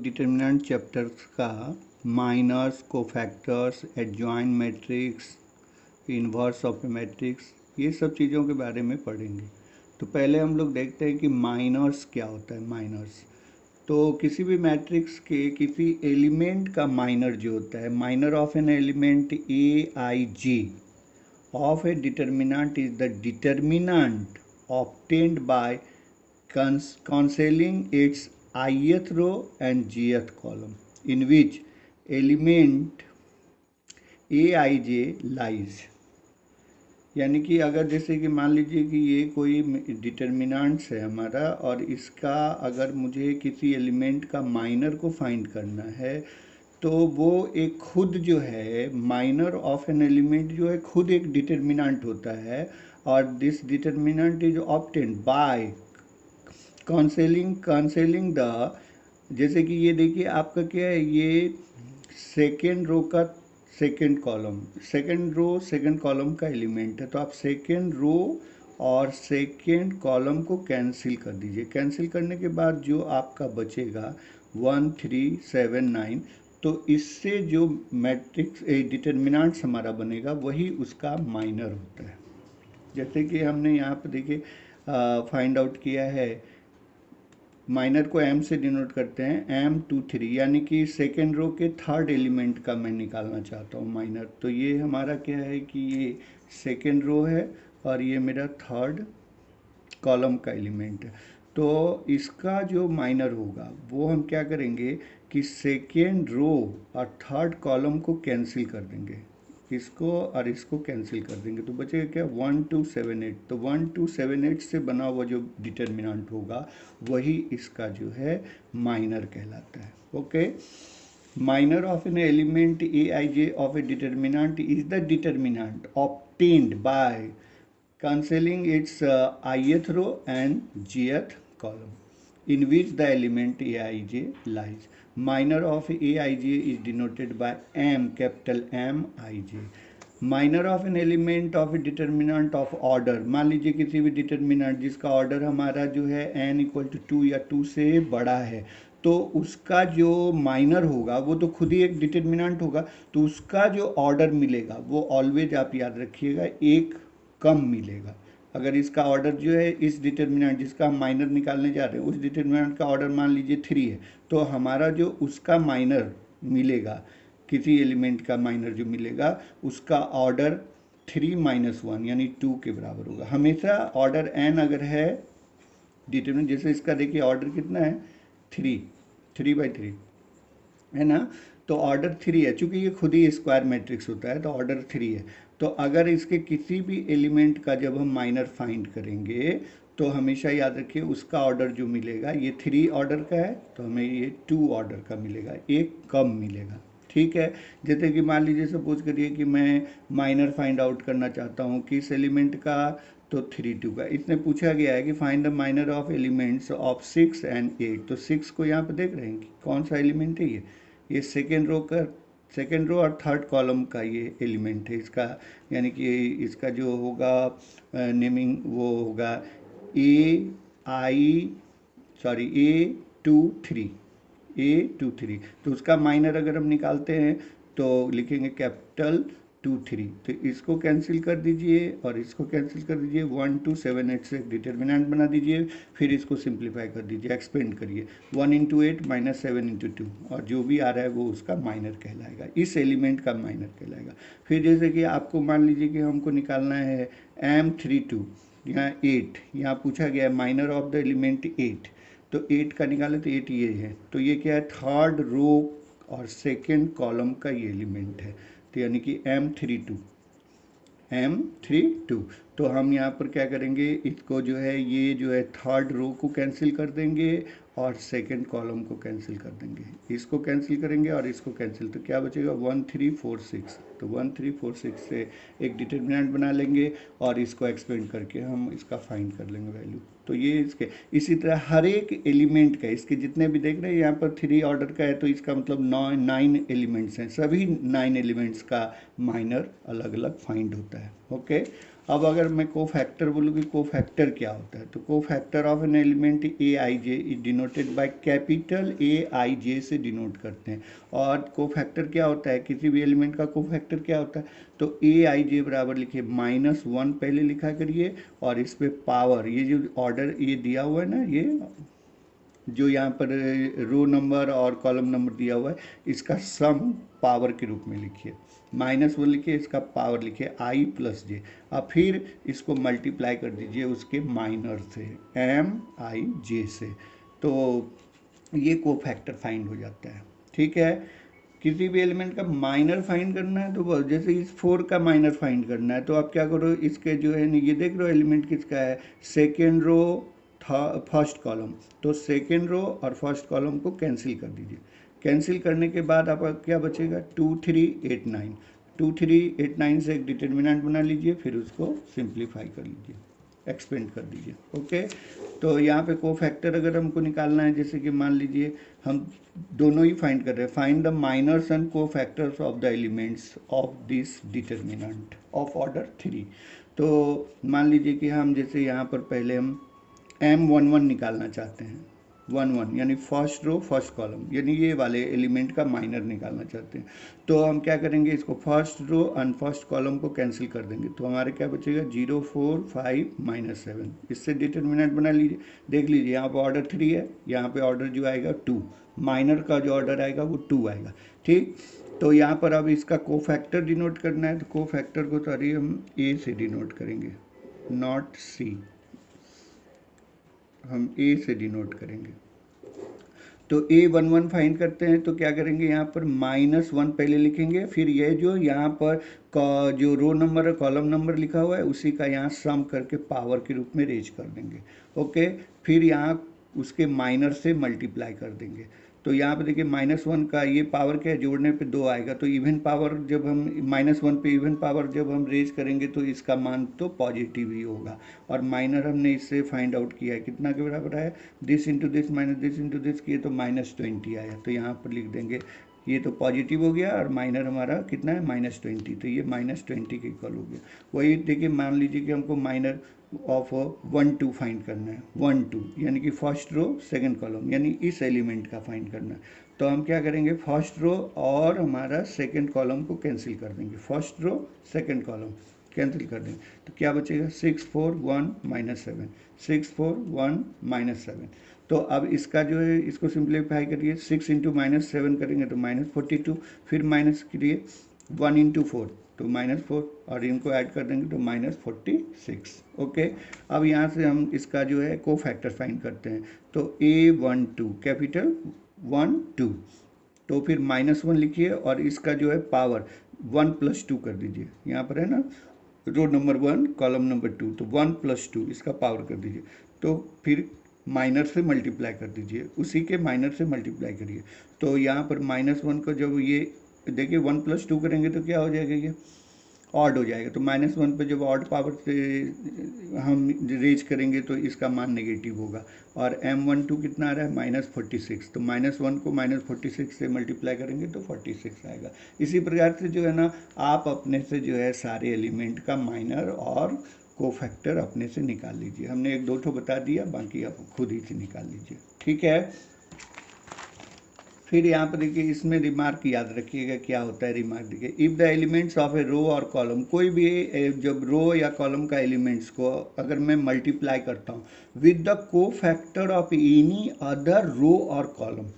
Determinant chapters का minors, cofactors, adjoint matrix, inverse of matrix, ये सब चीज़ों के बारे में पढ़ेंगे। तो पहले हम लोग देखते हैं कि माइनर्स क्या होता है। माइनर्स तो किसी भी मैट्रिक्स के किसी एलिमेंट का माइनर जो होता है, minor of an element A I J of a determinant is the determinant obtained by cancelling its ith row and jth column in which element aij lies। यानी कि अगर जैसे कि मान लीजिए कि ये कोई डिटर्मिनेंट्स है हमारा, और इसका अगर मुझे किसी एलिमेंट का माइनर को फाइंड करना है तो वो एक खुद जो है माइनर ऑफ एन एलिमेंट जो है खुद एक डिटर्मिनेंट होता है। और this determinant is obtained by cancelling the, जैसे कि ये देखिए आपका क्या है, ये सेकेंड रो का second column, second row second column का एलिमेंट है, तो आप सेकेंड रो और सेकेंड कॉलम को कैंसिल कर दीजिए। कैंसिल करने के बाद जो आपका बचेगा 1 3 7 9, तो इससे जो मैट्रिक्स डिटर्मिनेंट्स हमारा बनेगा वही उसका माइनर होता है। जैसे कि हमने यहाँ पर देखिए फाइंड आउट किया है, माइनर को m से डिनोट करते हैं, m2 3, यानी कि सेकेंड रो के थर्ड एलिमेंट का मैं निकालना चाहता हूँ माइनर। तो ये हमारा क्या है कि ये सेकेंड रो है और ये मेरा थर्ड कॉलम का एलिमेंट है। तो इसका जो माइनर होगा वो हम क्या करेंगे कि सेकेंड रो और थर्ड कॉलम को कैंसिल कर देंगे, इसको और इसको कैंसिल कर देंगे, तो बचेगा क्या 1 2 7 8। तो 1 2 7 8 से बना हुआ जो डिटर्मिनेंट होगा वही इसका जो है माइनर कहलाता है। Okay, minor of an element A I J of A determinant is the determinant obtained by cancelling its ith row and jth column in which the element aij lies. Minor of aij is denoted by m, capital M I J. Minor of an element of A determinant of order, मान लीजिए किसी भी determinant जिसका order हमारा जो है n = 2 या 2 से बड़ा है, तो उसका जो माइनर होगा वो तो खुद ही एक डिटर्मिनेंट होगा, तो उसका जो ऑर्डर मिलेगा वो ऑलवेज आप याद रखिएगा एक कम मिलेगा। अगर इसका ऑर्डर जो है इस डिटर्मिनेंट जिसका हम माइनर निकालने जा रहे हैं उस डिटर्मिनेंट का ऑर्डर मान लीजिए 3 है, तो हमारा जो उसका माइनर मिलेगा, किसी एलिमेंट का माइनर जो मिलेगा उसका ऑर्डर 3 - 1 यानी 2 के बराबर होगा। हमेशा ऑर्डर n अगर है डिटर्मिनेंट, जैसे इसका देखिए ऑर्डर कितना है 3/3 है ना, तो ऑर्डर 3 है, चूंकि ये खुद ही स्क्वायर मैट्रिक्स होता है तो ऑर्डर 3 है। तो अगर इसके किसी भी एलिमेंट का जब हम माइनर फाइंड करेंगे तो हमेशा याद रखिए उसका ऑर्डर जो मिलेगा ये 3 ऑर्डर का है तो हमें ये 2 ऑर्डर का मिलेगा, एक कम मिलेगा। ठीक है, जैसे कि मान लीजिए सपोज करिए कि मैं माइनर फाइंड आउट करना चाहता हूँ किस एलिमेंट का, तो 3 2 का। इसने पूछा गया है कि find the minor of elements of 6 and 8, तो 6 को यहाँ पे देख रहे हैं कि कौन सा एलिमेंट है, ये सेकेंड रो का, सेकेंड रो और थर्ड कॉलम का ये एलिमेंट है इसका, यानी कि इसका जो होगा नेमिंग वो होगा A2 3, तो उसका माइनर अगर हम निकालते हैं तो लिखेंगे कैपिटल 2 3, तो इसको कैंसिल कर दीजिए और इसको कैंसिल कर दीजिए, 1 2 7 8 से एक डिटर्मिनेंट बना दीजिए, फिर इसको सिंप्लीफाई कर दीजिए, एक्सपेंड करिए, 1 × 8 - 7 × 2, और जो भी आ रहा है वो उसका माइनर कहलाएगा, इस एलिमेंट का माइनर कहलाएगा। फिर जैसे कि आपको मान लीजिए कि हमको निकालना है M32, यहाँ 8, यहाँ पूछा गया है माइनर ऑफ द एलिमेंट 8, तो 8 का निकालें तो 8 ये है, तो ये क्या है थर्ड रो और सेकेंड कॉलम का ये एलिमेंट है, तो यानी कि M32। तो हम यहाँ पर क्या करेंगे, इसको जो है ये जो है थर्ड रो को कैंसिल कर देंगे और सेकंड कॉलम को कैंसिल कर देंगे, इसको कैंसिल करेंगे और इसको कैंसिल, तो क्या बचेगा 1 3 4 6, तो 1 3 4 6 से एक डिटर्मिनेंट बना लेंगे और इसको एक्सपेंड करके हम इसका फाइंड कर लेंगे वैल्यू। तो ये इसके इसी तरह हर एक एलिमेंट का, इसके जितने भी देख रहे हैं यहाँ पर 3 ऑर्डर का है तो इसका मतलब 9 एलिमेंट्स हैं, सभी 9 एलिमेंट्स का माइनर अलग अलग फाइंड होता है। ओके, अब अगर मैं को फैक्टर बोलूँ कि को फैक्टर क्या होता है, तो cofactor of an element A I J is denoted by capital A I J से डिनोट करते हैं। और को फैक्टर क्या होता है, किसी भी एलिमेंट का को फैक्टर क्या होता है, तो ए आई जे बराबर लिखिए -1 पहले लिखा करिए, और इस पे पावर, ये जो ऑर्डर ये दिया हुआ है ना, ये जो यहाँ पर रो नंबर और कॉलम नंबर दिया हुआ है, इसका सम पावर के रूप में लिखिए, -1 लिखिए, इसका पावर लिखिए आई प्लस जे। अब फिर इसको मल्टीप्लाई कर दीजिए उसके माइनर से, एम आई जे से, तो ये को फैक्टर फाइंड हो जाता है। ठीक है, किसी भी एलिमेंट का माइनर फाइंड करना है तो बस, जैसे इस 4 का माइनर फाइंड करना है तो आप क्या करो, इसके जो है ये देख रहे हो एलिमेंट किसका है, सेकेंड रो फर्स्ट कॉलम, तो सेकेंड रो और फर्स्ट कॉलम को कैंसिल कर दीजिए। कैंसिल करने के बाद आपका क्या बचेगा, 2 3 8 9, 2 3 8 9 से एक डिटर्मिनेंट बना लीजिए, फिर उसको सिंप्लीफाई कर लीजिए, एक्सपेंड कर दीजिए। ओके, तो यहाँ पे को फैक्टर अगर हमको निकालना है, जैसे कि मान लीजिए हम दोनों ही फाइंड कर रहे हैं, फाइंड द माइनर्स एंड को factors of the elements of this determinant of order 3। तो मान लीजिए कि हम जैसे यहाँ पर पहले हम M11 निकालना चाहते हैं, 11 यानी फर्स्ट रो फर्स्ट कॉलम, यानी ये वाले एलिमेंट का माइनर निकालना चाहते हैं, तो हम क्या करेंगे, इसको first row and first column को कैंसिल कर देंगे, तो हमारे क्या बचेगा 0 4 5 -7, इससे डिटर्मिनेंट बना लीजिए। देख लीजिए यहाँ पर ऑर्डर 3 है, यहाँ पे ऑर्डर जो आएगा 2, माइनर का जो ऑर्डर आएगा वो 2 आएगा। ठीक, तो यहाँ पर अब इसका को फैक्टर डिनोट करना है, तो को फैक्टर को सॉरी हम ए से डिनोट करेंगे, नॉट सी, हम ए से डिनोट करेंगे। तो A11 फाइंड करते हैं, तो क्या करेंगे, यहाँ पर -1 पहले लिखेंगे, फिर ये जो यहाँ पर जो रो नंबर और कॉलम नंबर लिखा हुआ है उसी का यहाँ सम करके पावर के रूप में रेज कर देंगे। ओके, फिर यहाँ उसके माइनर से मल्टीप्लाई कर देंगे, तो यहाँ पे देखिए -1 का ये पावर क्या है, जोड़ने पे 2 आएगा, तो इवन पावर जब हम -1 पे इवन पावर जब हम रेज करेंगे तो इसका मान तो पॉजिटिव ही होगा। और माइनर हमने इससे फाइंड आउट किया है, कितना के बराबर है, this into this minus this into this किए तो -20 आया, तो यहाँ पर लिख देंगे ये तो पॉजिटिव हो गया, और माइनर हमारा कितना है -20, तो ये -20 के इक्वल हो गया। वही देखिए, मान लीजिए कि हमको माइनर ऑफ 1 2 फाइंड करना है, 1 2 यानी कि फर्स्ट रो सेकंड कॉलम, यानी इस एलिमेंट का फाइंड करना है, तो हम क्या करेंगे, फर्स्ट रो और हमारा सेकंड कॉलम को कैंसिल कर देंगे, first row second column cancel कर देंगे, तो क्या बचेगा 6 4 1 -7, 6 4 1 -7। तो अब इसका जो है इसको सिंप्लीफाई करिए, 6 इंटू -7 करेंगे तो -42, फिर माइनस करिए 1 इंटू 4 तो -4, और इनको ऐड कर देंगे तो -46। ओके, अब यहाँ से हम इसका जो है को फैक्टर फाइंड करते हैं, तो A12 कैपिटल 1 2, तो फिर -1 लिखिए, और इसका जो है पावर 1 + 2 कर दीजिए, यहाँ पर है ना रो नंबर 1 कॉलम नंबर 2, तो 1 + 2 इसका पावर कर दीजिए, तो फिर माइनर से मल्टीप्लाई कर दीजिए, उसी के माइनर से मल्टीप्लाई करिए, तो यहाँ पर -1 को जब ये देखिए 1 + 2 करेंगे तो क्या हो जाएगा, ये ऑड हो जाएगा, तो -1 पे जब ऑड पावर से हम रेज करेंगे तो इसका मान नेगेटिव होगा, और M12 कितना आ रहा है -46, तो -1 को -46 से मल्टीप्लाई करेंगे तो 46 आएगा। इसी प्रकार से जो है ना, आप अपने से जो है सारे एलिमेंट का माइनर और को फैक्टर अपने से निकाल लीजिए, हमने एक दो ठो बता दिया, बाकी आप खुद ही से निकाल लीजिए। ठीक है, फिर यहाँ पर देखिए इसमें रिमार्क याद रखिएगा, क्या होता है रिमार्क, देखिए if the elements of a row और कॉलम, कोई भी जब रो या कॉलम का एलिमेंट्स को अगर मैं मल्टीप्लाई करता हूँ with the cofactor of any other row और column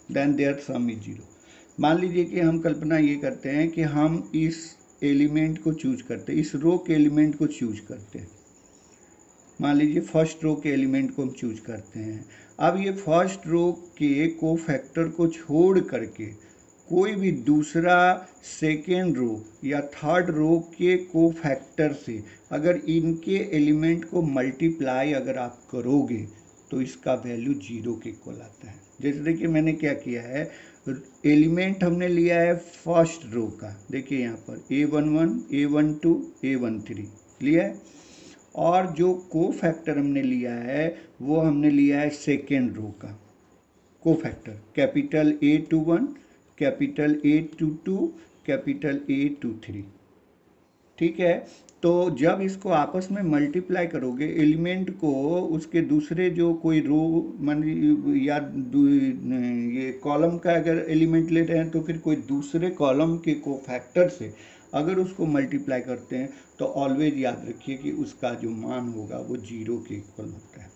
then their sum is 0। मान लीजिए कि हम कल्पना ये करते हैं कि हम इस एलिमेंट को चूज करते हैं, इस रो के एलिमेंट को चूज करते हैं, मान लीजिए फर्स्ट रो के एलिमेंट को हम चूज करते हैं। अब ये फर्स्ट रो के को फैक्टर को छोड़ करके कोई भी दूसरा सेकेंड रो या थर्ड रो के को फैक्टर से अगर इनके एलिमेंट को मल्टीप्लाई अगर आप करोगे तो इसका वैल्यू 0 के इक्वल आता है। जैसे देखिए मैंने क्या किया है, एलिमेंट हमने लिया है फर्स्ट रो का, देखिए यहाँ पर A11 A12 A13 लिया है, और जो को फैक्टर हमने लिया है वो हमने लिया है सेकेंड रो का को factor, capital A21 capital A22 capital A23। ठीक है, तो जब इसको आपस में मल्टीप्लाई करोगे एलिमेंट को, उसके दूसरे जो कोई रो मान या ये कॉलम का अगर एलिमेंट ले रहे हैं तो फिर कोई दूसरे कॉलम के कोफैक्टर से अगर उसको मल्टीप्लाई करते हैं तो ऑलवेज याद रखिए कि उसका जो मान होगा वो 0 के इक्वल होता है।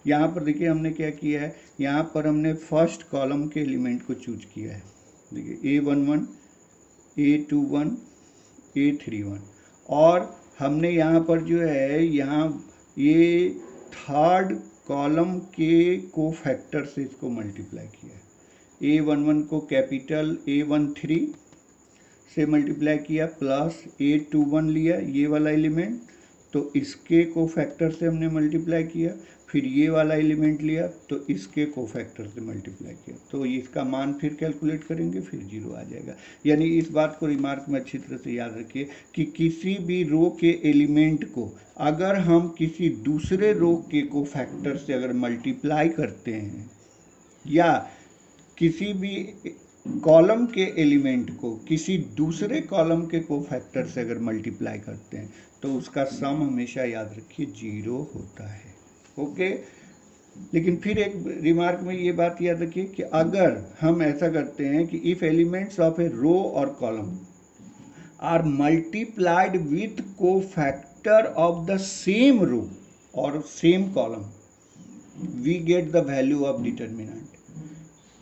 यहाँ पर देखिए हमने क्या किया है, यहाँ पर हमने फर्स्ट कॉलम के एलिमेंट को चूज किया है। देखिए A11, A21, A31, और हमने यहाँ पर जो है यहाँ ये थर्ड कॉलम के कोफैक्टर से इसको मल्टीप्लाई किया है। A11 को कैपिटल A13 से मल्टीप्लाई किया प्लस A21 लिया ये वाला एलिमेंट, तो इसके कोफैक्टर से हमने मल्टीप्लाई किया, फिर ये वाला एलिमेंट लिया तो इसके कोफैक्टर से मल्टीप्लाई किया, तो इसका मान फिर कैलकुलेट करेंगे फिर 0 आ जाएगा। यानी इस बात को रिमार्क में अच्छी तरह से याद रखिए कि किसी भी रो के एलिमेंट को अगर हम किसी दूसरे रो के कोफैक्टर से अगर मल्टीप्लाई करते हैं या किसी भी कॉलम के एलिमेंट को किसी दूसरे कॉलम के कोफैक्टर से अगर मल्टीप्लाई करते हैं तो उसका सम हमेशा याद रखिए 0 होता है। ओके, लेकिन फिर एक रिमार्क में ये बात याद रखिए कि अगर हम ऐसा करते हैं कि if elements of a row और column are multiplied with cofactor of the same row और same column we get the value of determinant.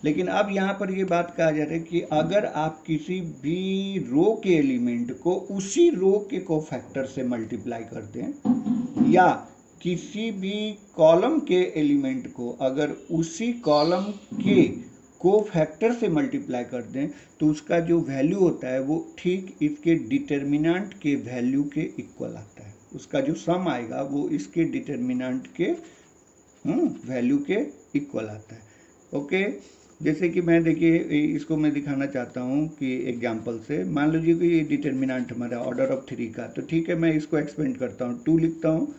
लेकिन अब यहाँ पर ये बात कहा जा रहा है कि अगर आप किसी भी रो के एलिमेंट को उसी रो के कोफैक्टर से मल्टीप्लाई करते हैं या किसी भी कॉलम के एलिमेंट को अगर उसी कॉलम के कोफैक्टर से मल्टीप्लाई कर दें तो उसका जो वैल्यू होता है वो ठीक इसके डिटर्मिनेंट के वैल्यू के इक्वल आता है। उसका जो सम आएगा वो इसके डिटर्मिनेंट के वैल्यू के इक्वल आता है। ओके, जैसे कि मैं देखिए इसको मैं दिखाना चाहता हूँ कि एग्जांपल से मान लीजिए कि ये डिटर्मिनेंट हमारा ऑर्डर ऑफ 3 का, तो ठीक है मैं इसको एक्सपेंड करता हूँ, 2 लिखता हूँ,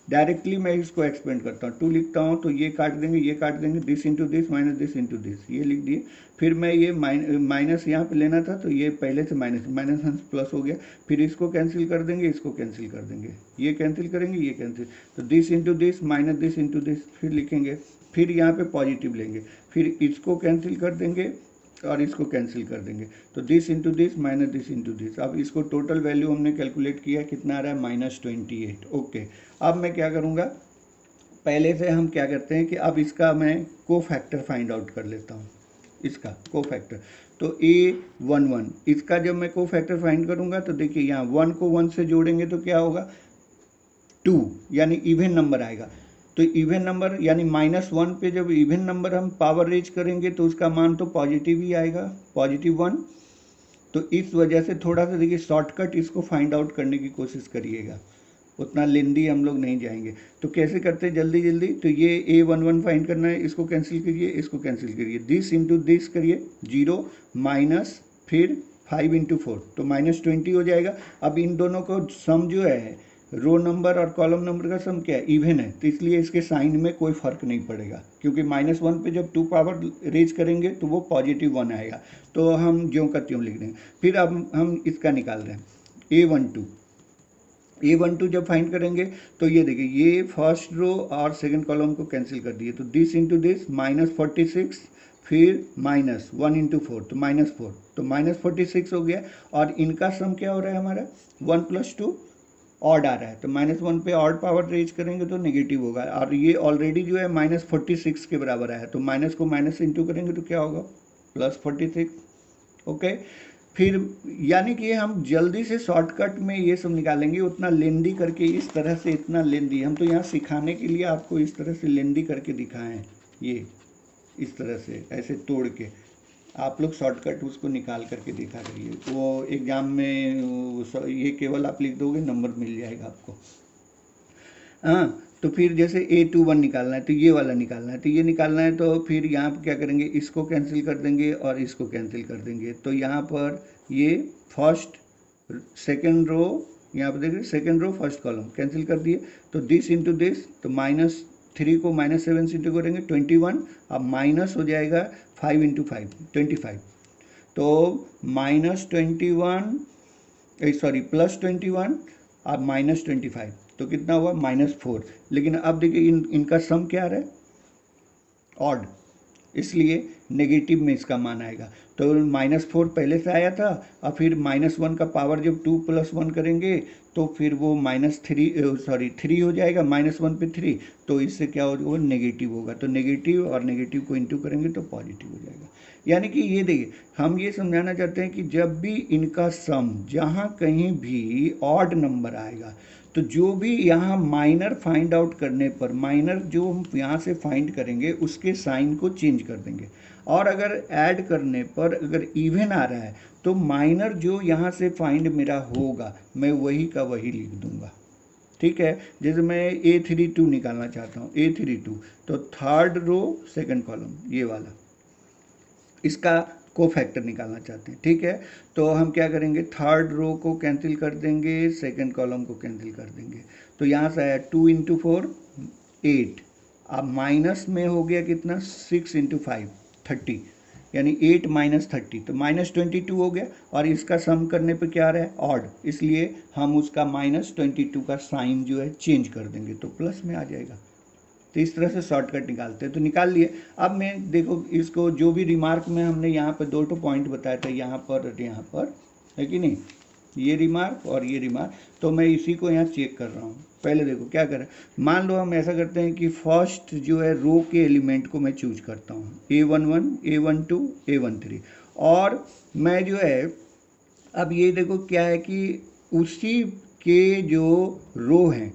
डायरेक्टली मैं इसको एक्सपेंड करता हूँ, 2 लिखता हूँ तो ये काट देंगे ये काट देंगे, this into this minus this into this, ये लिख दिए। फिर मैं ये माइनस यहाँ पे लेना था तो ये पहले से माइनस माइनस प्लस हो गया, फिर इसको कैंसिल कर देंगे इसको कैंसिल कर देंगे, ये कैंसिल करेंगे ये कैंसिल, तो this into this minus this into this फिर लिखेंगे, फिर यहाँ पे पॉजिटिव लेंगे, फिर इसको कैंसिल कर देंगे और इसको कैंसिल कर देंगे, तो this into this minus this into this. अब इसको टोटल वैल्यू हमने कैलकुलेट किया कितना आ रहा है -28। ओके, अब मैं क्या करूँगा, पहले से हम क्या करते हैं कि अब इसका मैं कोफैक्टर फाइंड आउट कर लेता हूँ, इसका कोफैक्टर। तो A11 इसका जब मैं कोफैक्टर फाइंड करूँगा तो देखिए यहाँ 1 को 1 से जोड़ेंगे तो क्या होगा 2, यानी इवन नंबर आएगा। तो इवन नंबर यानी -1 पे जब इवन नंबर हम पावर रेज करेंगे तो उसका मान तो पॉजिटिव ही आएगा, +1। तो इस वजह से थोड़ा सा देखिए शॉर्टकट इसको फाइंड आउट करने की कोशिश करिएगा, उतना लेंदी हम लोग नहीं जाएंगे। तो कैसे करते हैं जल्दी जल्दी, तो ये A11 फाइंड करना है, इसको कैंसिल करिए इसको कैंसिल करिए, दिस इंटू दिस करिए 0 माइनस फिर 5 इंटू 4 तो -20 हो जाएगा। अब इन दोनों को सम जो है रो नंबर और कॉलम नंबर का सम क्या है, इवन है, तो इसलिए इसके साइन में कोई फर्क नहीं पड़ेगा क्योंकि -1 पे जब 2 पावर रेज करेंगे तो वो +1 आएगा, तो हम ज्यों का त्यों लिख देंगे। फिर अब हम इसका निकाल रहे हैं A12 जब फाइंड करेंगे तो ये देखिए ये फर्स्ट रो और सेकंड कॉलम को कैंसिल कर दिए, तो दिस इंटू दिस -46 फिर -1 इंटू 4 तो -4 तो -46 हो गया। और इनका सम क्या हो रहा है हमारा 1 + 2 ऑड आ रहा है, तो -1 पे ऑड पावर रेज करेंगे तो नेगेटिव होगा, और ये ऑलरेडी जो है -46 के बराबर आया, तो माइनस को माइनस से इंटू करेंगे तो क्या होगा +46। ओके, फिर यानी कि हम जल्दी से शॉर्टकट में ये सब निकालेंगे, उतना लेंदी करके इस तरह से, इतना लेंदी हम तो यहाँ सिखाने के लिए आपको इस तरह से लेंदी करके दिखाएं, ये इस तरह से ऐसे तोड़ के आप लोग शॉर्टकट उसको निकाल करके दिखा करिए, वो एग्ज़ाम में ये केवल आप लिख दोगे नंबर मिल जाएगा आपको। हाँ, तो फिर जैसे A21 निकालना है तो ये वाला निकालना है, तो ये निकालना है तो फिर यहाँ पर क्या करेंगे, इसको कैंसिल कर देंगे और इसको कैंसिल कर देंगे, तो यहाँ पर ये फर्स्ट सेकेंड रो, यहाँ पर देखिए second row first column cancel कर दिए, तो दिस इंटू दिस, तो -3 को -7 से इंटू करेंगे 21, अब माइनस हो जाएगा 5 इंटू 5 25, तो -21 सॉरी +21 और -25, तो कितना हुआ -4। लेकिन अब देखिए इनका सम क्या आ रहा है, ऑड, इसलिए नेगेटिव में इसका मान आएगा। तो -4 पहले से आया था, और फिर -1 का पावर जब 2 + 1 करेंगे तो फिर वो -3 हो जाएगा, -1 पे 3, तो इससे क्या होगा, वो नेगेटिव होगा। तो नेगेटिव और नेगेटिव को इंटू करेंगे तो पॉजिटिव हो जाएगा। यानी कि ये देखिए, हम ये समझाना चाहते हैं कि जब भी इनका सम जहाँ कहीं भी ऑड नंबर आएगा, तो जो भी यहाँ माइनर फाइंड आउट करने पर, माइनर जो हम यहाँ से फाइंड करेंगे उसके साइन को चेंज कर देंगे। और अगर ऐड करने पर अगर इवन आ रहा है तो माइनर जो यहाँ से फाइंड मेरा होगा मैं वही का वही लिख दूंगा। ठीक है, जैसे मैं A32 निकालना चाहता हूँ, A32, तो थर्ड रो सेकंड कॉलम ये वाला, इसका कोफैक्टर निकालना चाहते हैं। ठीक है, तो हम क्या करेंगे, थर्ड रो को कैंसिल कर देंगे, सेकंड कॉलम को कैंसिल कर देंगे। तो यहाँ से आया 2 × 4 8, अब माइनस में हो गया कितना, 6 × 5 30, यानी 8 - 30, तो -22 हो गया। और इसका सम करने पे क्या आ रहा है, ऑड, इसलिए हम उसका -22 का साइन जो है चेंज कर देंगे तो प्लस में आ जाएगा। तो इस तरह से शॉर्टकट निकालते हैं। तो निकाल लिए। अब मैं देखो इसको जो भी रिमार्क में हमने यहाँ पर 2 पॉइंट बताया था, यहाँ पर और यहाँ पर, है कि नहीं, ये रिमार्क और ये रिमार्क, तो मैं इसी को यहाँ चेक कर रहा हूँ। पहले देखो क्या करें, मान लो हम ऐसा करते हैं कि फर्स्ट जो है रो के एलिमेंट को मैं चूज करता हूँ, A11, A12, A13, और मैं जो है, अब ये देखो क्या है कि उसी के जो रो हैं,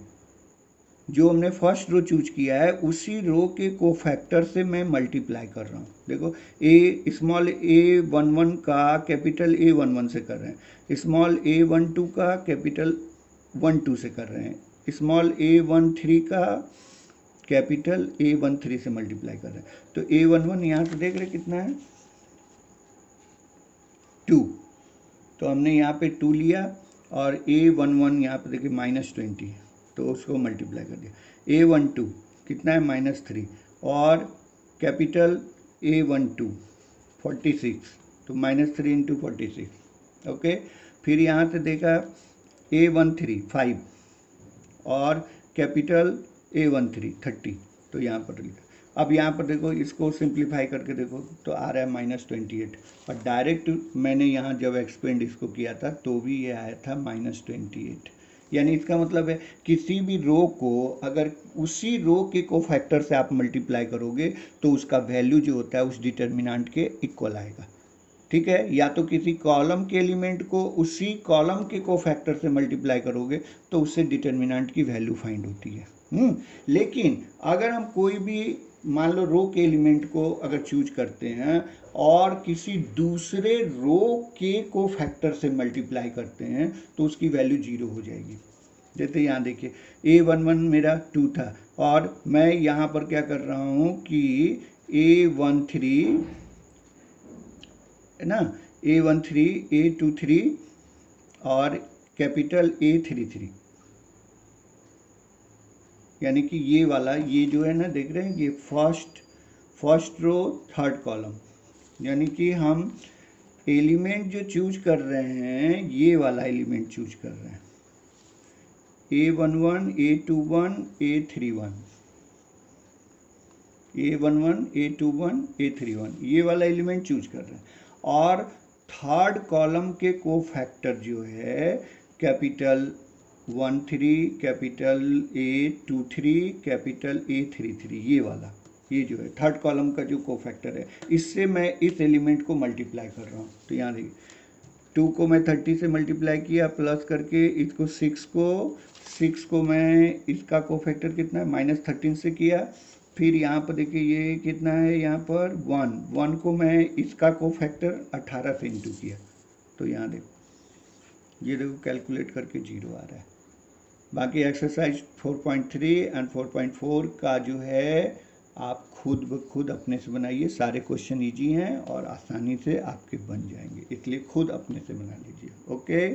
जो हमने फर्स्ट रो चूज किया है उसी रो के कोफैक्टर से मैं मल्टीप्लाई कर रहा हूँ। देखो स्मॉल A11 का कैपिटल A11 से कर रहे हैं, स्मॉल A12 का कैपिटल 12 से कर रहे हैं, स्मॉल A13 का कैपिटल A13 से मल्टीप्लाई कर रहे हैं। तो A11 यहाँ से देख रहे कितना है, 2, तो हमने यहाँ पे 2 लिया, और A11 यहाँ पे देखिए -20, तो उसको मल्टीप्लाई कर दिया। A12 कितना है, -3, और कैपिटल A12 46, तो -3 × 46, ओके। फिर यहाँ से देखा A13 5, और कैपिटल A13 30, तो यहाँ पर लिखा। अब यहाँ पर देखो इसको सिंप्लीफाई करके देखो तो आ रहा है -28, और डायरेक्ट मैंने यहाँ जब एक्सपेंड इसको किया था तो भी ये आया था -28। यानी इसका मतलब है किसी भी रो को अगर उसी रो के कोफैक्टर से आप मल्टीप्लाई करोगे तो उसका वैल्यू जो होता है उस डिटर्मिनेंट के इक्वल आएगा। ठीक है, या तो किसी कॉलम के एलिमेंट को उसी कॉलम के कोफैक्टर से मल्टीप्लाई करोगे तो उससे डिटर्मिनेंट की वैल्यू फाइंड होती है। लेकिन अगर हम कोई भी मान लो रो के एलिमेंट को अगर चूज करते हैं और किसी दूसरे रो के कोफैक्टर से मल्टीप्लाई करते हैं तो उसकी वैल्यू 0 हो जाएगी। जैसे यहाँ देखिए A11 मेरा 2 था, और मैं यहाँ पर क्या कर रहा हूँ कि A13 है ना, A13, A23 और कैपिटल A33, यानी कि ये वाला, ये जो है ना देख रहे हैं, ये फर्स्ट रो थर्ड कॉलम, यानी कि हम एलिमेंट जो चूज कर रहे हैं ये वाला एलिमेंट चूज कर रहे हैं, A11, A21, A31, A11, A21, A31, ये वाला एलिमेंट चूज कर रहे हैं। और थर्ड कॉलम के कोफैक्टर जो है capital 13, capital A23, capital A33, ये वाला, ये जो है थर्ड कॉलम का जो कोफैक्टर है, इससे मैं इस एलिमेंट को मल्टीप्लाई कर रहा हूँ। तो यहाँ देखिए 2 को मैं 30 से मल्टीप्लाई किया प्लस करके, इसको 6 को मैं इसका कोफैक्टर कितना है -13 से किया। फिर यहाँ पर देखिए ये कितना है, यहाँ पर 1 को मैं इसका कोफैक्टर 18 से इंटू किया, तो यहाँ देखो ये देखो कैलकुलेट करके 0 आ रहा है। बाकी एक्सरसाइज 4.3 एंड 4.4 का जो है आप खुद ब खुद अपने से बनाइए। सारे क्वेश्चन इजी हैं और आसानी से आपके बन जाएंगे, इसलिए खुद अपने से बना लीजिए। ओके।